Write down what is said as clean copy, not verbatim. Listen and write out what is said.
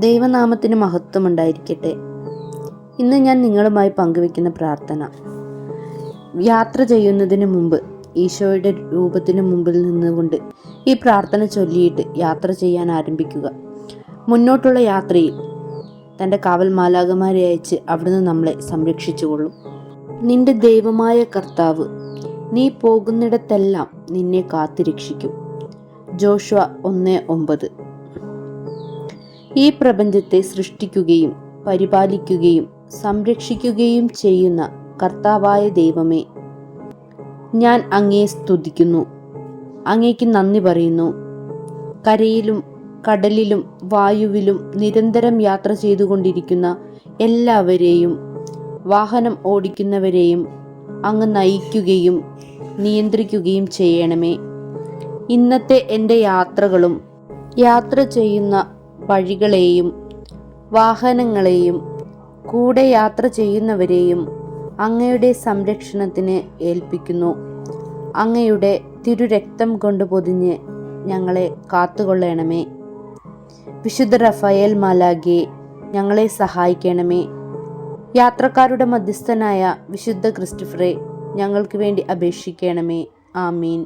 ദൈവനാമത്തിന് മഹത്വമുണ്ടായിരിക്കട്ടെ. ഇന്ന് ഞാൻ നിങ്ങളുമായി പങ്കുവെക്കുന്ന പ്രാർത്ഥന, യാത്ര ചെയ്യുന്നതിന് മുമ്പ് ഈശോയുടെ രൂപത്തിന് മുമ്പിൽ നിന്നുകൊണ്ട് ഈ പ്രാർത്ഥന ചൊല്ലിയിട്ട് യാത്ര ചെയ്യാൻ ആരംഭിക്കുക. മുന്നോട്ടുള്ള യാത്രയിൽ തൻ്റെ കാവൽ മാലാഖമാരെ അയച്ച് അവിടുന്ന് നമ്മളെ സംരക്ഷിച്ചുകൊള്ളും. നിന്റെ ദൈവമായ കർത്താവ് നീ പോകുന്നിടത്തെല്ലാം നിന്നെ കാത്തുരക്ഷിക്കും. ജോഷുവ 1:9. ഈ പ്രപഞ്ചത്തെ സൃഷ്ടിക്കുകയും പരിപാലിക്കുകയും സംരക്ഷിക്കുകയും ചെയ്യുന്ന കർത്താവായ ദൈവമേ, ഞാൻ അങ്ങയെ സ്തുതിക്കുന്നു, അങ്ങേക്ക് നന്ദി പറയുന്നു. കരയിലും കടലിലും വായുവിലും നിരന്തരം യാത്ര ചെയ്തുകൊണ്ടിരിക്കുന്ന എല്ലാവരെയും, വാഹനം ഓടിക്കുന്നവരെയും അങ്ങ് നയിക്കുകയും നിയന്ത്രിക്കുകയും ചെയ്യണമേ. ഇന്നത്തെ എൻ്റെ യാത്രകളും യാത്ര ചെയ്യുന്ന വഴികളെയും വാഹനങ്ങളെയും കൂടെ യാത്ര ചെയ്യുന്നവരെയും അങ്ങയുടെ സംരക്ഷണത്തിന് ഏൽപ്പിക്കുന്നു. അങ്ങയുടെ തിരുരക്തം കൊണ്ട് പൊതിഞ്ഞ് ഞങ്ങളെ കാത്തുകൊള്ളണമേ. വിശുദ്ധ റഫയേൽ മാലാഖയെ ഞങ്ങളെ സഹായിക്കണമേ. യാത്രക്കാരുടെ മധ്യസ്ഥനായ വിശുദ്ധ ക്രിസ്റ്റഫറെ ഞങ്ങൾക്ക് വേണ്ടി അപേക്ഷിക്കണമേ. ആമീൻ.